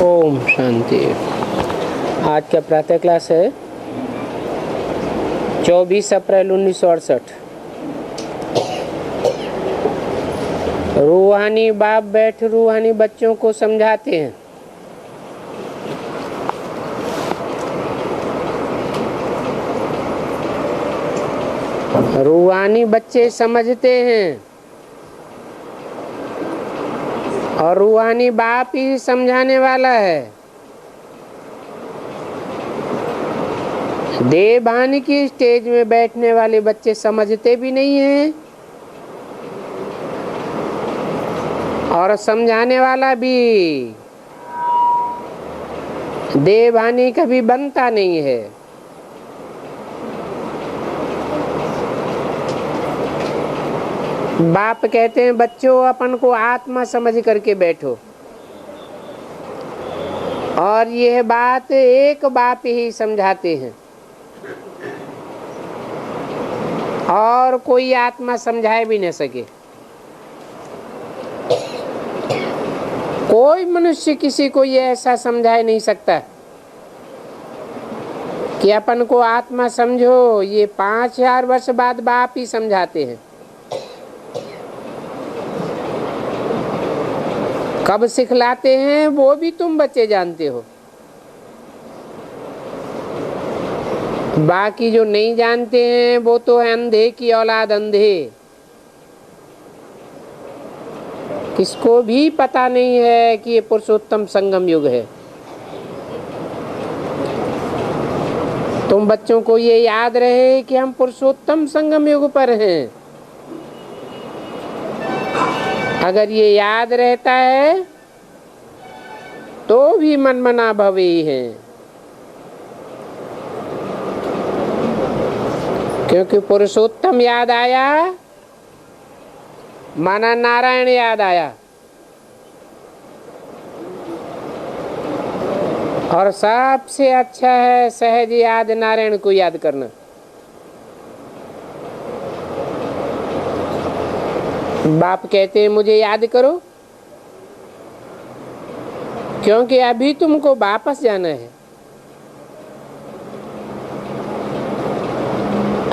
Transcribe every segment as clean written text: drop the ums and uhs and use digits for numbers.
ओम शांति। आज का प्रातः क्लास है 24 अप्रैल 1968। रूहानी बाप बैठ रूहानी बच्चों को समझाते हैं। रूहानी बच्चे समझते हैं और रूहानी बाप ही समझाने वाला है। देवभान की स्टेज में बैठने वाले बच्चे समझते भी नहीं हैं और समझाने वाला भी देवभानी कभी बनता नहीं है। बाप कहते हैं बच्चों अपन को आत्मा समझ करके बैठो, और यह बात एक बाप ही समझाते हैं और कोई आत्मा समझाए भी न सके। कोई मनुष्य किसी को ये ऐसा समझाए नहीं सकता कि अपन को आत्मा समझो। ये 5000 वर्ष बाद बाप ही समझाते हैं। कब सिखलाते हैं वो भी तुम बच्चे जानते हो। बाकी जो नहीं जानते हैं वो तो है अंधे की औलाद, अंधे। किसको भी पता नहीं है कि ये पुरुषोत्तम संगम युग है। तुम बच्चों को ये याद रहे कि हम पुरुषोत्तम संगम युग पर हैं। अगर ये याद रहता है तो भी मनमना भवे है, क्योंकि पुरुषोत्तम याद आया माना नारायण याद आया। और सबसे अच्छा है सहज याद नारायण को याद करना। बाप कहते हैं मुझे याद करो, क्योंकि अभी तुमको वापस जाना है।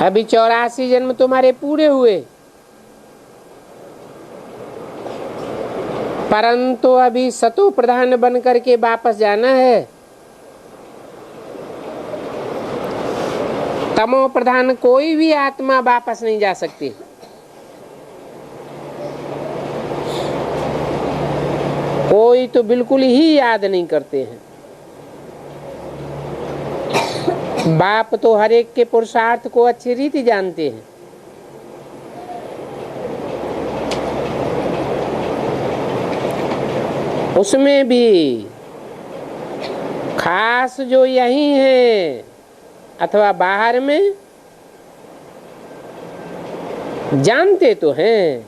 अभी 84 जन्म तुम्हारे पूरे हुए, परंतु अभी सतो प्रधान बन करके वापस जाना है। तमो प्रधान कोई भी आत्मा वापस नहीं जा सकती। कोई तो बिल्कुल ही याद नहीं करते हैं। बाप तो हर एक के पुरुषार्थ को अच्छी रीति जानते हैं। उसमें भी खास जो यही है अथवा बाहर में जानते तो हैं।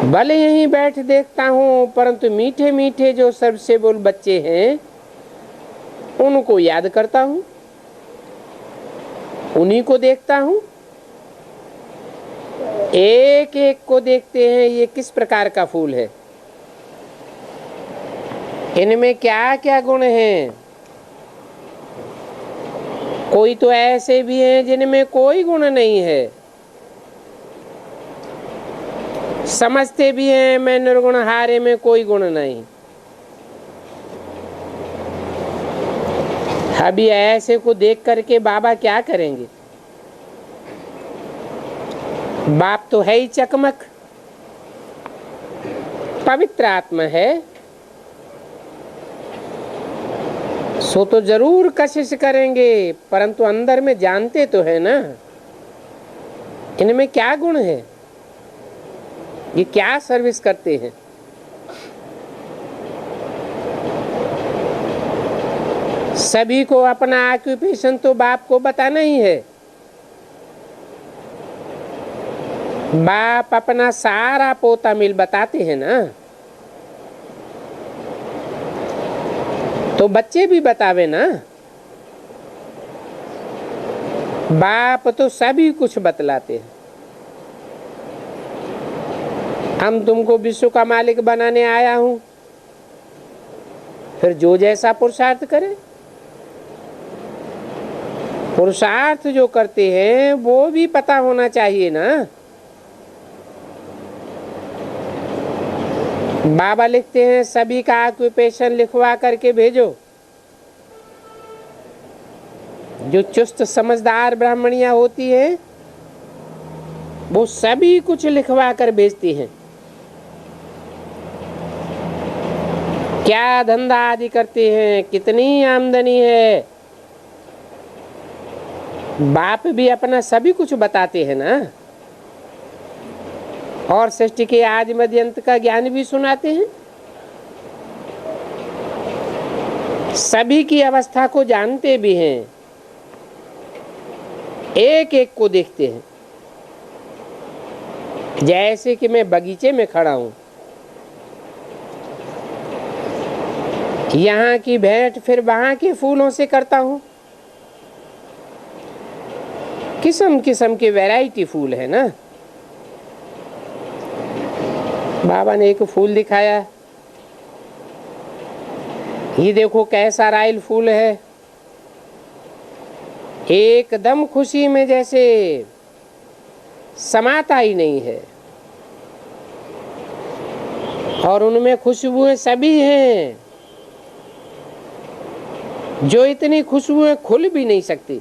भले यहीं बैठ देखता हूँ, परंतु मीठे मीठे जो सबसे बोल बच्चे हैं उनको याद करता हूँ, उन्हीं को देखता हूँ। एक एक को देखते हैं ये किस प्रकार का फूल है, इनमें क्या क्या गुण हैं। कोई तो ऐसे भी हैं जिनमें कोई गुण नहीं है। समझते भी हैं मैं निर्गुण, हारे में कोई गुण नहीं। अभी ऐसे को देख करके बाबा क्या करेंगे। बाप तो है ही चकमक, पवित्र आत्मा है, सो तो जरूर कोशिश करेंगे, परंतु अंदर में जानते तो है ना इनमें क्या गुण है, ये क्या सर्विस करते हैं। सभी को अपना ऑक्यूपेशन तो बाप को बताना ही है। बाप अपना सारा पोता मिल बताते हैं ना, तो बच्चे भी बतावे ना। बाप तो सभी कुछ बतलाते हैं। हम तुमको विश्व का मालिक बनाने आया हूँ, फिर जो जैसा पुरुषार्थ करे, पुरुषार्थ जो करते हैं वो भी पता होना चाहिए ना। बाबा लिखते हैं सभी का ऑक्यूपेशन लिखवा करके भेजो। जो चुस्त समझदार ब्राह्मणियां होती हैं वो सभी कुछ लिखवा कर भेजती हैं। क्या धंधा आदि करते हैं, कितनी आमदनी है, बाप भी अपना सभी कुछ बताते हैं ना। और सृष्टि के आदि मध्य अंत का ज्ञान भी सुनाते हैं। सभी की अवस्था को जानते भी हैं, एक एक को देखते हैं। जैसे कि मैं बगीचे में खड़ा हूं, यहाँ की भेंट फिर वहां के फूलों से करता हूं। किस्म किस्म के वैरायटी फूल है ना। बाबा ने एक फूल दिखाया, ये देखो कैसा रायल फूल है, एकदम खुशी में जैसे समाता ही नहीं है। और उनमें खुशबुएं सभी हैं, जो इतनी खुशबुएं खुल भी नहीं सकती।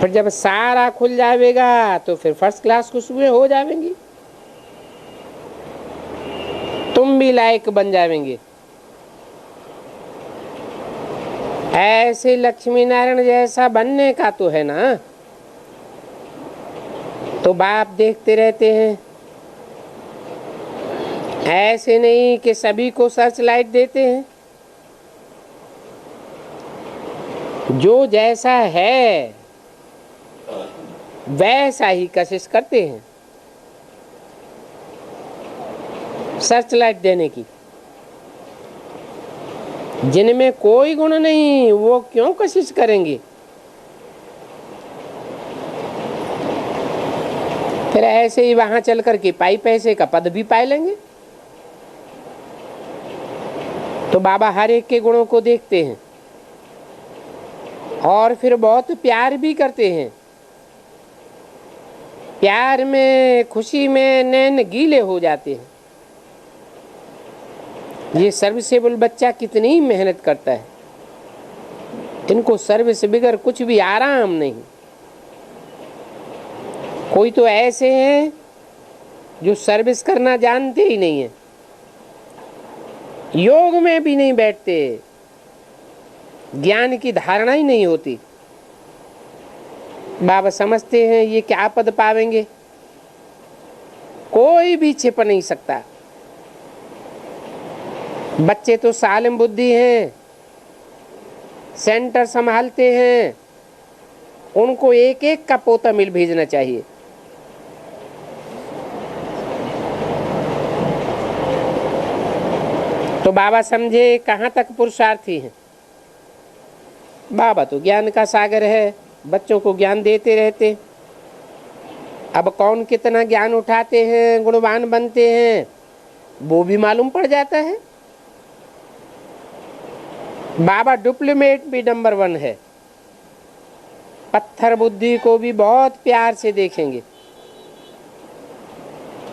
फिर जब सारा खुल जाएगा तो फिर फर्स्ट क्लास खुशबुएं हो जाएंगी, तुम भी लायक बन जाएंगे। ऐसे लक्ष्मी नारायण जैसा बनने का तो है ना। तो बाप देखते रहते हैं, ऐसे नहीं कि सभी को सर्च लाइट देते हैं। जो जैसा है वैसा ही कोशिश करते हैं सर्च लाइट देने की। जिनमें कोई गुण नहीं वो क्यों कोशिश करेंगे। फिर ऐसे ही वहां चल करके पाई पैसे का पद भी पाए लेंगे। तो बाबा हर एक के गुणों को देखते हैं और फिर बहुत प्यार भी करते हैं। प्यार में, खुशी में नैन गीले हो जाते हैं। ये सर्विसेबल बच्चा कितनी मेहनत करता है, इनको सर्विस बिगर कुछ भी आराम नहीं। कोई तो ऐसे हैं जो सर्विस करना जानते ही नहीं है, योग में भी नहीं बैठते, ज्ञान की धारणा ही नहीं होती। बाबा समझते हैं ये क्या पद पावेंगे, कोई भी छिप नहीं सकता। बच्चे तो सालिम बुद्धि हैं, सेंटर संभालते हैं, उनको एक एक का पोता मिल भेजना चाहिए। तो बाबा समझे कहाँ तक पुरुषार्थी हैं। बाबा तो ज्ञान का सागर है, बच्चों को ज्ञान देते रहते। अब कौन कितना ज्ञान उठाते हैं, गुणवान बनते हैं, वो भी मालूम पड़ जाता है। बाबा डिप्लोमेट भी नंबर 1 है। पत्थर बुद्धि को भी बहुत प्यार से देखेंगे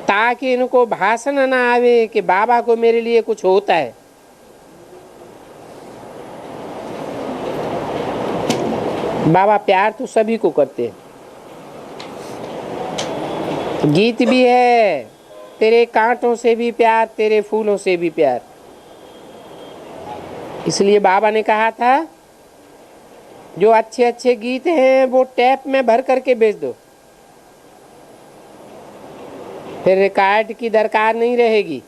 ताकि इनको भाषण ना आवे कि बाबा को मेरे लिए कुछ होता है। बाबा प्यार तो सभी को करते हैं। गीत भी है, तेरे कांटों से भी प्यार, तेरे फूलों से भी प्यार। इसलिए बाबा ने कहा था जो अच्छे अच्छे गीत हैं वो टैप में भर करके बेच दो, फिर रिकॉर्ड की दरकार नहीं रहेगी।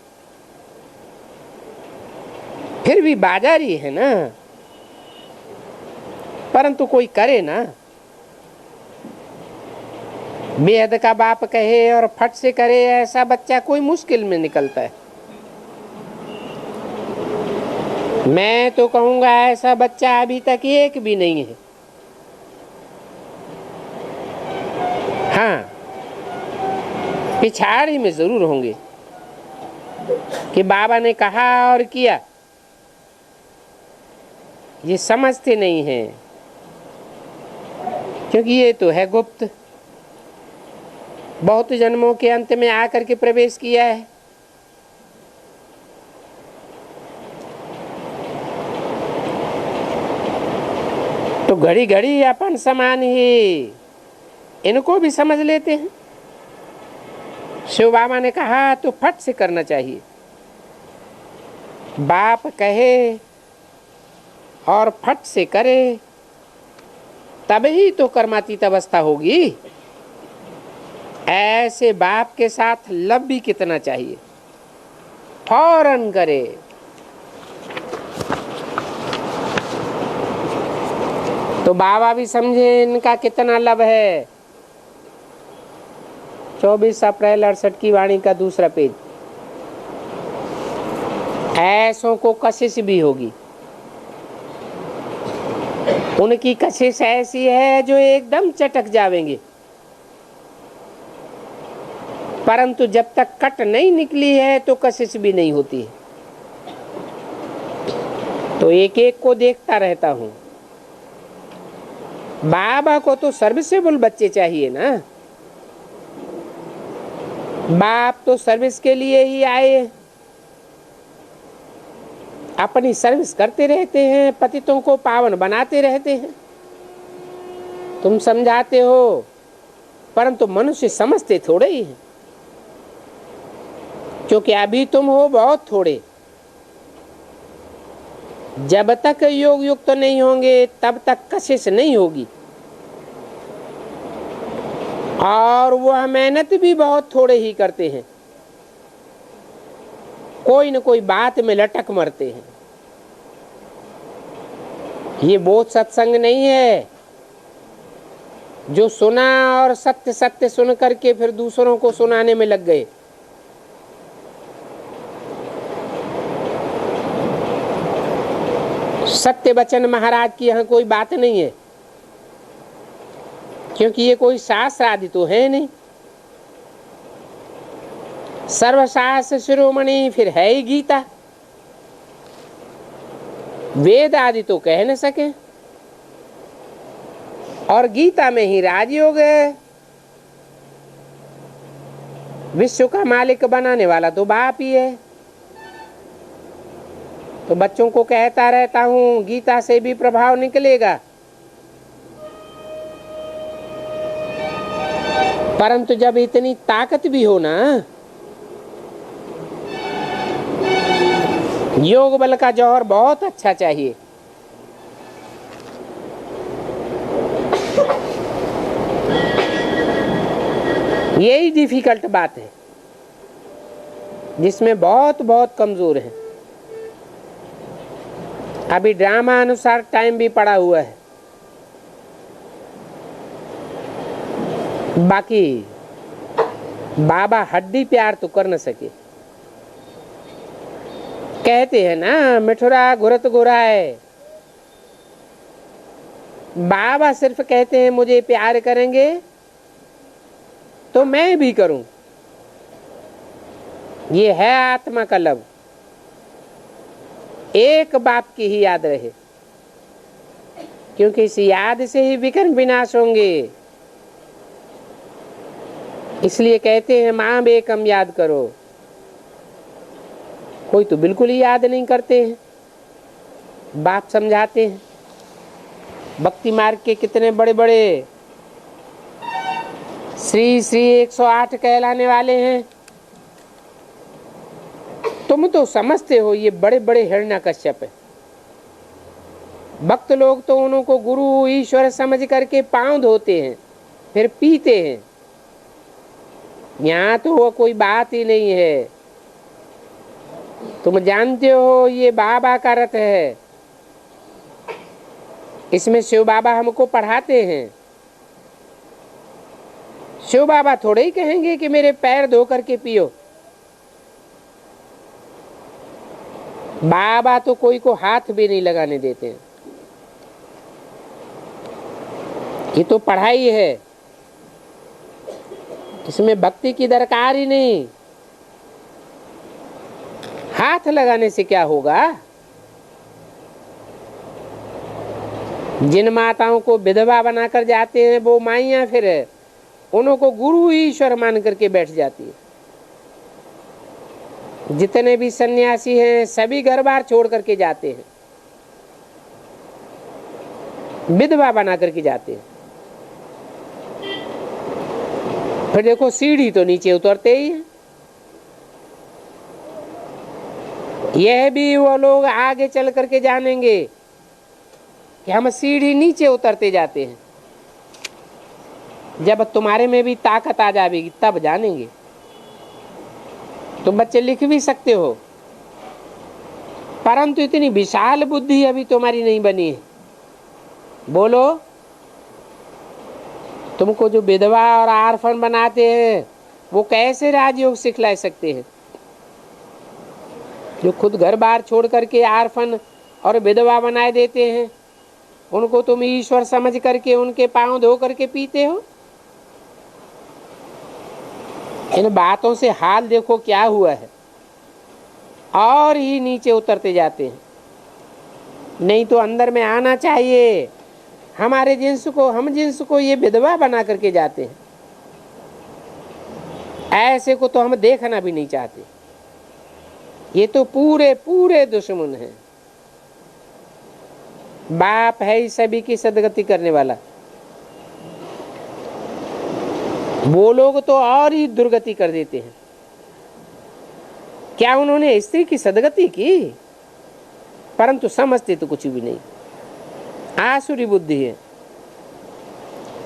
फिर भी बाजारी है ना, परंतु कोई करे ना। बेहद का बाप कहे और फट से करे, ऐसा बच्चा कोई मुश्किल में निकलता है। मैं तो कहूंगा ऐसा बच्चा अभी तक एक भी नहीं है। हाँ, पिछाड़ी में जरूर होंगे। कि बाबा ने कहा और किया, ये समझते नहीं हैं, क्योंकि ये तो है गुप्त, बहुत जन्मों के अंत में आकर के प्रवेश किया है। तो घड़ी घड़ी अपन समान ही इनको भी समझ लेते हैं। शिव बाबा ने कहा तो फट से करना चाहिए, बाप कहे और फट से करे, तभी तो कर्मातीत अवस्था होगी। ऐसे बाप के साथ लब भी कितना चाहिए, फौरन करे। तो बाबा भी समझे इनका कितना लब है। 24 अप्रैल 68 की वाणी का दूसरा पेज। ऐसों को कशिश भी होगी, उनकी कशिश ऐसी है जो एकदम चटक जावेंगे, परंतु जब तक कट नहीं निकली है तो कशिश भी नहीं होती है। तो एक एक को देखता रहता हूं। बाबा को तो सर्विसेबल बच्चे चाहिए ना, बाप तो सर्विस के लिए ही आए, अपनी सर्विस करते रहते हैं, पतितों को पावन बनाते रहते हैं। तुम समझाते हो, परंतु मनुष्य समझते थोड़े ही हैं, क्योंकि अभी तुम हो बहुत थोड़े। जब तक योग युक्त तो नहीं होंगे तब तक कशिश नहीं होगी, और वह मेहनत भी बहुत थोड़े ही करते हैं, कोई न कोई बात में लटक मरते हैं। ये बोध सत्संग नहीं है जो सुना और सत्य सत्य सुन करके फिर दूसरों को सुनाने में लग गए। सत्य वचन महाराज की यहाँ कोई बात नहीं है, क्योंकि ये कोई शास्त्र आदि तो है नहीं। सर्वशास्त्र शिरोमणि फिर है ही गीता, वेद आदि तो कह न सके, और गीता में ही राजयोग है। विश्व का मालिक बनाने वाला तो बाप ही है। तो बच्चों को कहता रहता हूं, गीता से भी प्रभाव निकलेगा, परंतु जब इतनी ताकत भी हो ना, योग बल का जौहर बहुत अच्छा चाहिए। यही डिफिकल्ट बात है जिसमें बहुत बहुत कमजोर है। अभी ड्रामा अनुसार टाइम भी पड़ा हुआ है, बाकी बाबा हड्डी प्यार तो कर न सके। कहते हैं ना, मिठुरा घुरत घुराए। बाबा सिर्फ कहते हैं मुझे प्यार करेंगे तो मैं भी करूं। ये है आत्मा का लब, एक बाप की ही याद रहे, क्योंकि इस याद से ही विकर्म विनाश होंगे। इसलिए कहते हैं मां बेकम याद करो। कोई तो बिल्कुल ही याद नहीं करते हैं। बाप समझाते हैं, भक्ति मार्ग के कितने बड़े बड़े श्री श्री 108 कहलाने वाले हैं। तुम तो समझते हो ये बड़े बड़े हिरण्यकश्यप है। भक्त लोग तो उनको गुरु ईश्वर समझ करके पांव धोते हैं, फिर पीते हैं। यहाँ तो वो कोई बात ही नहीं है। तुम जानते हो ये बाबा का रथ है, इसमें शिव बाबा हमको पढ़ाते हैं। शिव बाबा थोड़े ही कहेंगे कि मेरे पैर धो करके पियो। बाबा तो कोई को हाथ भी नहीं लगाने देते हैं। ये तो पढ़ाई है, इसमें भक्ति की दरकार ही नहीं। हाथ लगाने से क्या होगा? जिन माताओं को विधवा बनाकर जाते हैं वो माइयां फिर उनको गुरु ईश्वर मान करके बैठ जाती है। जितने भी सन्यासी हैं सभी घर बार छोड़ करके जाते हैं, विधवा बना करके जाते हैं। फिर देखो सीढ़ी तो नीचे उतरते ही हैं। यह भी वो लोग आगे चल करके जानेंगे कि हम सीढ़ी नीचे उतरते जाते हैं। जब तुम्हारे में भी ताकत आ जाएगी तब जानेंगे। तुम बच्चे लिख भी सकते हो, परंतु इतनी विशाल बुद्धि अभी तुम्हारी नहीं बनी है। बोलो, तुमको जो विधवा और आर्फन बनाते हैं वो कैसे राजयोग सिखला सकते हैं? जो खुद घर बार छोड़ करके आर्फन और विधवा बनाए देते हैं उनको तुम ईश्वर समझ करके उनके पांव धो करके पीते हो। इन बातों से हाल देखो क्या हुआ है, और ही नीचे उतरते जाते हैं। नहीं तो अंदर में आना चाहिए। हमारे जिन्स को, हम जिन्स को ये विधवा बना करके जाते हैं। ऐसे को तो हम देखना भी नहीं चाहते। ये तो पूरे पूरे दुश्मन हैं। बाप है ही सभी की सदगति करने वाला। वो लोग तो और ही दुर्गति कर देते हैं। क्या उन्होंने स्त्री की सदगति की? परंतु समझते तो कुछ भी नहीं। आसुरी बुद्धि है।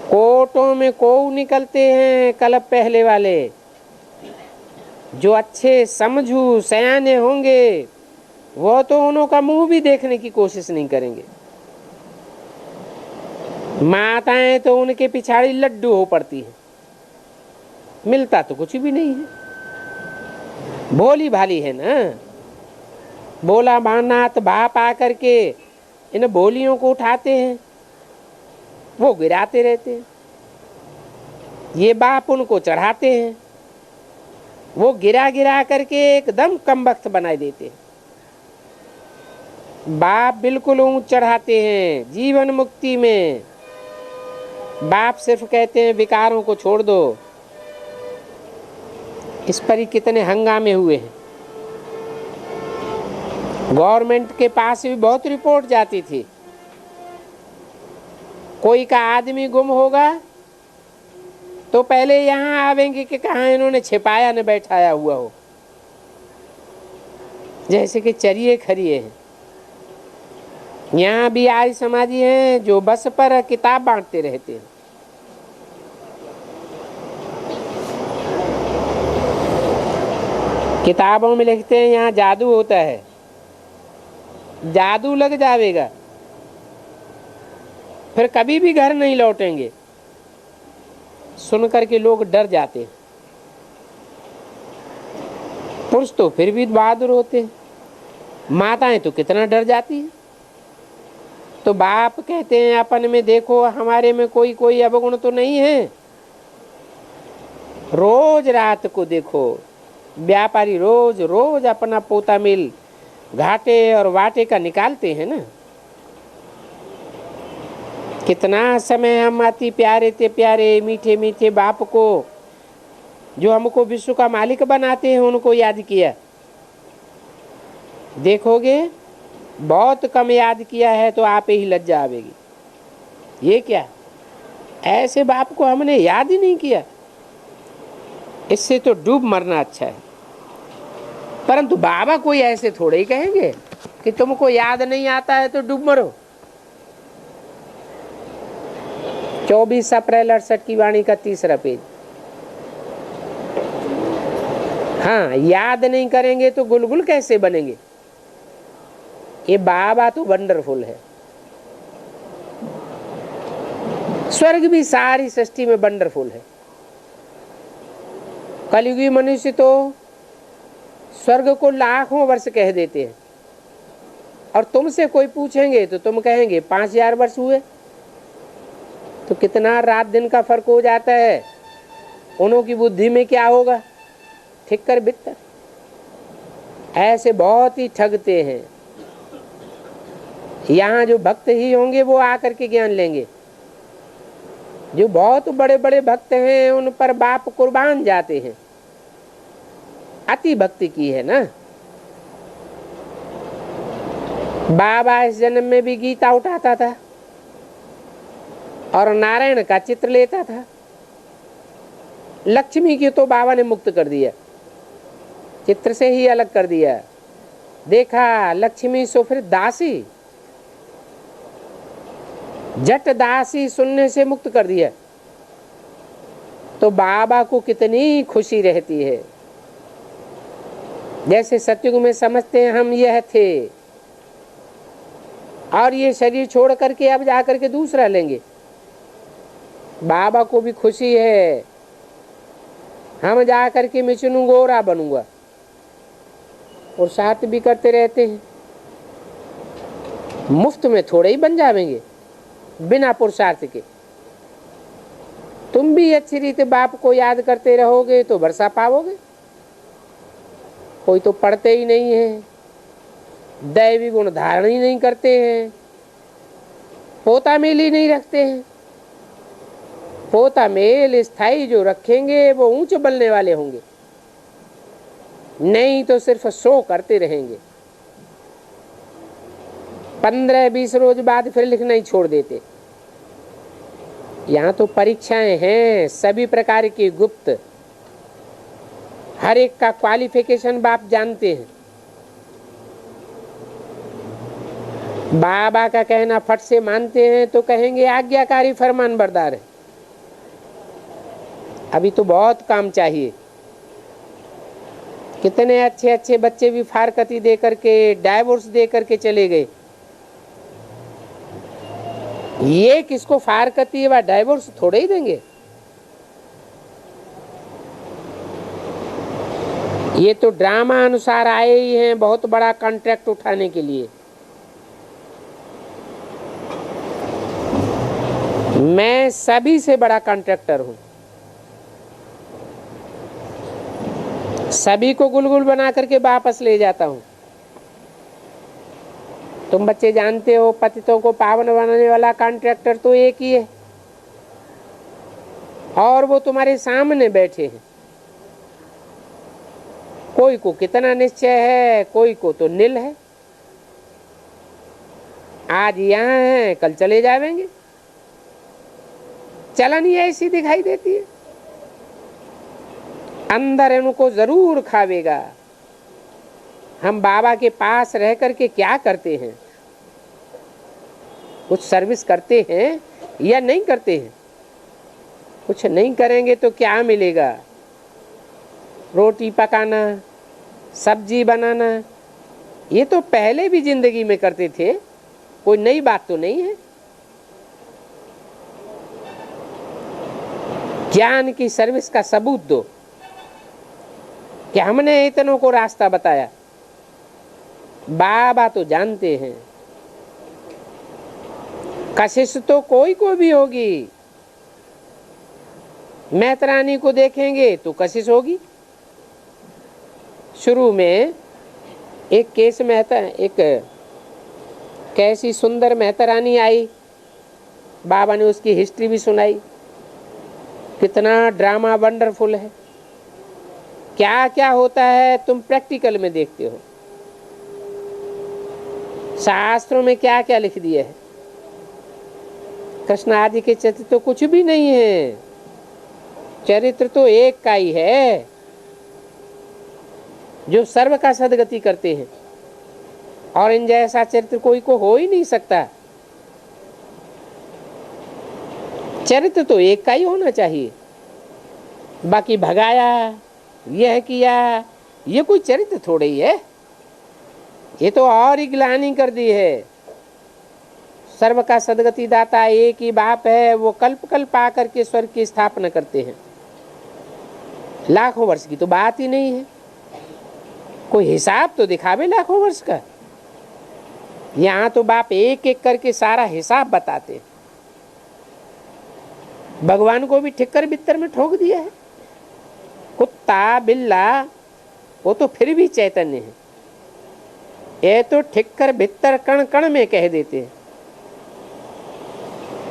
कोटों में कोऊ निकलते हैं कलप पहले वाले। जो अच्छे समझू सयाने होंगे वो तो उन्हों का मुंह भी देखने की कोशिश नहीं करेंगे। माताएं तो उनके पिछाड़ी लड्डू हो पड़ती है। मिलता तो कुछ भी नहीं है। भोली भाली है ना। बोला भानात बाप आकर के इन बोलियों को उठाते हैं, वो गिराते रहते हैं। ये बाप उनको चढ़ाते हैं, वो गिरा गिरा करके एकदम कमबख्त बनाए देते हैं। बाप बिल्कुल ऊंच चढ़ाते हैं जीवन मुक्ति में। बाप सिर्फ कहते हैं विकारों को छोड़ दो। इस पर ही कितने हंगामे हुए हैं। गवर्नमेंट के पास भी बहुत रिपोर्ट जाती थी। कोई का आदमी गुम होगा तो पहले यहाँ आवेंगे कि कहाँ इन्होंने छिपाया न बैठाया हुआ हो। जैसे कि चरिए खरिए हैं। यहाँ भी आर्य समाजी हैं जो बस पर किताब बांटते रहते हैं। किताबों में लिखते हैं यहाँ जादू होता है। जादू लग जाएगा फिर कभी भी घर नहीं लौटेंगे। सुनकर के लोग डर जाते हैं। पुरुष तो फिर भी बहादुर होते हैं, माताएं तो कितना डर जाती हैं। तो बाप कहते हैं अपन में देखो हमारे में कोई कोई अवगुण तो नहीं है। रोज रात को देखो व्यापारी रोज रोज अपना पोता मिल घाटे और वाटे का निकालते हैं ना। कितना समय हम अति प्यारे थे प्यारे मीठे मीठे बाप को जो हमको विश्व का मालिक बनाते हैं उनको याद किया। देखोगे बहुत कम याद किया है तो आप ही लज्जा आवेगी। ये क्या, ऐसे बाप को हमने याद ही नहीं किया। इससे तो डूब मरना अच्छा है। परंतु बाबा कोई ऐसे थोड़े ही कहेंगे कि तुमको याद नहीं आता है तो डूब मरो। 24 अप्रैल 68 की वाणी का 3रा पेज। हाँ, याद नहीं करेंगे तो गुलगुल कैसे बनेंगे। ये बाबा तो वंडरफुल है। स्वर्ग भी सारी सृष्टि में वंडरफुल है। कलयुगी मनुष्य तो स्वर्ग को लाखों वर्ष कह देते हैं और तुमसे कोई पूछेंगे तो तुम कहेंगे 5000 वर्ष हुए। तो कितना रात दिन का फर्क हो जाता है। उन्हों की बुद्धि में क्या होगा, ठीक कर बित्तर। ऐसे बहुत ही ठगते हैं। यहाँ जो भक्त ही होंगे वो आकर के ज्ञान लेंगे। जो बहुत बड़े बड़े भक्त हैं उन पर बाप कुर्बान जाते हैं। अति भक्ति की है ना। बाबा इस जन्म में भी गीता उठाता था और नारायण का चित्र लेता था। लक्ष्मी की तो बाबा ने मुक्त कर दिया, चित्र से ही अलग कर दिया। देखा लक्ष्मी सो फिर दासी, जट दासी सुनने से मुक्त कर दिया। तो बाबा को कितनी खुशी रहती है। जैसे सतयुग में समझते हैं हम यह थे और ये शरीर छोड़ करके अब जा करके दूसरा लेंगे। बाबा को भी खुशी है, हम जा करके मिचनू गोरा बनूंगा। और साथ भी करते रहते हैं। मुफ्त में थोड़े ही बन जाएंगे बिना पुरुषार्थ के। तुम भी अच्छी रीति बाप को याद करते रहोगे तो वर्षा पाओगे। कोई तो पढ़ते ही नहीं है, दैवी गुण धारण ही नहीं करते हैं, पोता मेल ही नहीं रखते हैं। पोता मेल स्थायी जो रखेंगे वो ऊंचे बनने वाले होंगे, नहीं तो सिर्फ शो करते रहेंगे। 15-20 रोज बाद फिर लिखना ही छोड़ देते। यहाँ तो परीक्षाएं हैं सभी प्रकार की गुप्त, हर एक का क्वालिफिकेशन बाप जानते हैं। बाबा का कहना फट से मानते हैं तो कहेंगे आज्ञाकारी फरमान बरदार है। अभी तो बहुत काम चाहिए। कितने अच्छे अच्छे बच्चे भी फारकती दे करके, डाइवोर्स दे करके चले गए। ये किसको फारकती व डाइवोर्स थोड़े ही देंगे। ये तो ड्रामा अनुसार आए ही हैं बहुत बड़ा कॉन्ट्रैक्ट उठाने के लिए। मैं सभी से बड़ा कॉन्ट्रैक्टर हूं। सभी को गुलगुल बना करके वापस ले जाता हूं। तुम बच्चे जानते हो पतितों को पावन बनाने वाला कॉन्ट्रैक्टर तो एक ही है और वो तुम्हारे सामने बैठे हैं। कोई को कितना निश्चय है, कोई को तो नील है। आज यहाँ है कल चले जाएंगे। चलन ही ऐसी दिखाई देती है। अंदर इनको जरूर खावेगा। हम बाबा के पास रह करके क्या करते हैं? कुछ सर्विस करते हैं या नहीं करते हैं? कुछ नहीं करेंगे तो क्या मिलेगा? रोटी पकाना, सब्जी बनाना, ये तो पहले भी जिंदगी में करते थे, कोई नई बात तो नहीं है। ज्ञान की सर्विस का सबूत दो कि हमने इतनों को रास्ता बताया। बाबा तो जानते हैं कशिश तो कोई को भी होगी। मेहतरानी को देखेंगे तो कशिश होगी। शुरू में एक केस मेहता, एक कैसी सुंदर मेहतरानी आई, बाबा ने उसकी हिस्ट्री भी सुनाई। कितना ड्रामा वंडरफुल है। क्या क्या होता है तुम प्रैक्टिकल में देखते हो। शास्त्रों में क्या क्या लिख दिया है। कृष्ण आदि के चरित्र तो कुछ भी नहीं है। चरित्र तो एक का ही है जो सर्व का सदगति करते हैं, और इन जैसा चरित्र कोई को हो ही नहीं सकता। चरित्र तो एक का ही होना चाहिए। बाकी भगाया, यह किया, ये कोई चरित्र थोड़े ही है। ये तो और ही ग्लानि कर दी है। सर्व का सदगति दाता एक ही बाप है। वो कल्प कल्प आकर के स्वर्ग की स्थापना करते हैं। लाखों वर्ष की तो बात ही नहीं है। कोई हिसाब तो दिखावे लाखों वर्ष का। यहाँ तो बाप एक एक करके सारा हिसाब बताते। भगवान को भी ठिक्कर बित्तर में ठोक दिया है। कुत्ता बिल्ला वो तो फिर भी चैतन्य है। ये तो ठीक कर भीतर कण कण में कह देते हैं।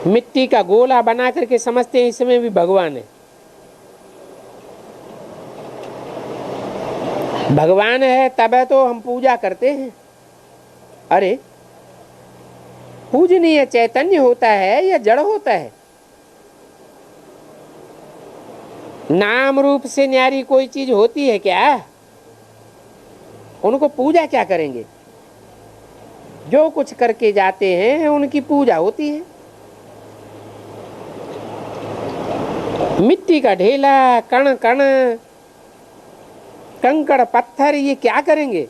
मिट्टी का गोला बना करके समझते हैं इसमें भी भगवान है। भगवान है तब है तो हम पूजा करते हैं। अरे पूजनीय चैतन्य होता है या जड़ होता है? नाम रूप से न्यारी कोई चीज होती है क्या? उनको पूजा क्या करेंगे? जो कुछ करके जाते हैं उनकी पूजा होती है। मिट्टी का ढेला, कण कण, कंकड़ पत्थर, ये क्या करेंगे?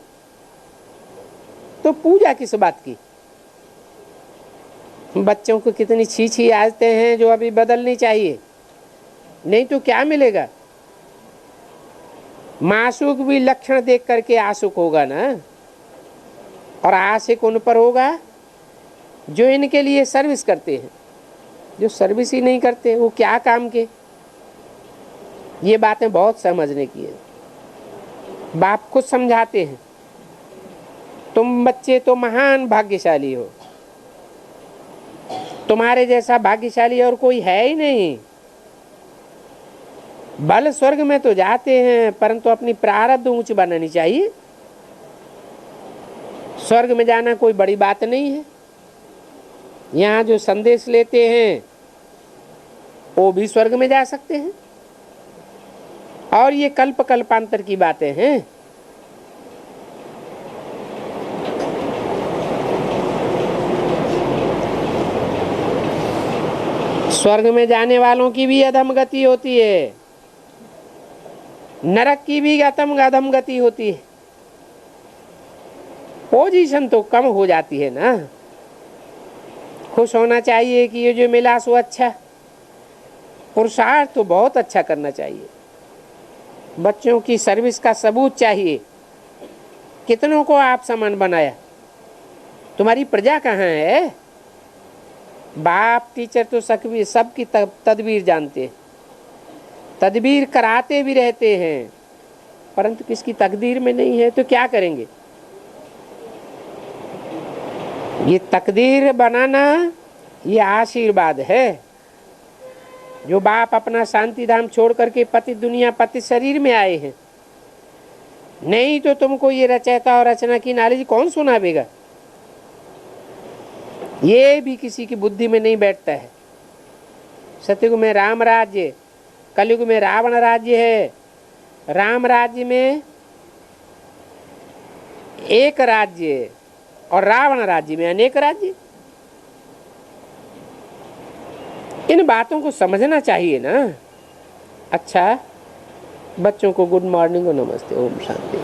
तो पूजा किस बात की? बच्चों को कितनी छी आदतें हैं जो अभी बदलनी चाहिए, नहीं तो क्या मिलेगा? मासूक भी लक्षण देख करके आशुक होगा ना, और आशिक उन पर होगा जो इनके लिए सर्विस करते हैं। जो सर्विस ही नहीं करते वो क्या काम के? ये बातें बहुत समझने की है। बाप खुद समझाते हैं, तुम बच्चे तो महान भाग्यशाली हो, तुम्हारे जैसा भाग्यशाली और कोई है ही नहीं। बल स्वर्ग में तो जाते हैं परंतु अपनी प्रारब्ध ऊंच बनानी चाहिए। स्वर्ग में जाना कोई बड़ी बात नहीं है। यहाँ जो संदेश लेते हैं वो भी स्वर्ग में जा सकते हैं, और ये कल्प कल्पांतर की बातें हैं। स्वर्ग में जाने वालों की भी अधम गति होती है, नरक की भी अधम गति होती है। पोजीशन तो कम हो जाती है ना। खुश होना चाहिए कि ये जो मिला सो अच्छा, पुरुषार्थ तो बहुत अच्छा करना चाहिए। बच्चों की सर्विस का सबूत चाहिए। कितनों को आप समान बनाया? तुम्हारी प्रजा कहाँ है? बाप टीचर तो सबकी तदबीर जानते हैं, तदबीर कराते भी रहते हैं, परंतु किसकी तकदीर में नहीं है तो क्या करेंगे? ये तकदीर बनाना ये आशीर्वाद है। जो बाप अपना शांति धाम छोड़ करके पति दुनिया पति शरीर में आए हैं, नहीं तो तुमको ये रचयिता और रचना की नॉलेज कौन सुनावेगा? ये भी किसी की बुद्धि में नहीं बैठता है। सतयुग में राम राज्य, कलयुग में रावण राज्य है। राम राज्य में एक राज्य और रावण राज्य में अनेक राज्य। इन बातों को समझना चाहिए ना। अच्छा, बच्चों को गुड मॉर्निंग और नमस्ते, ओम शांति।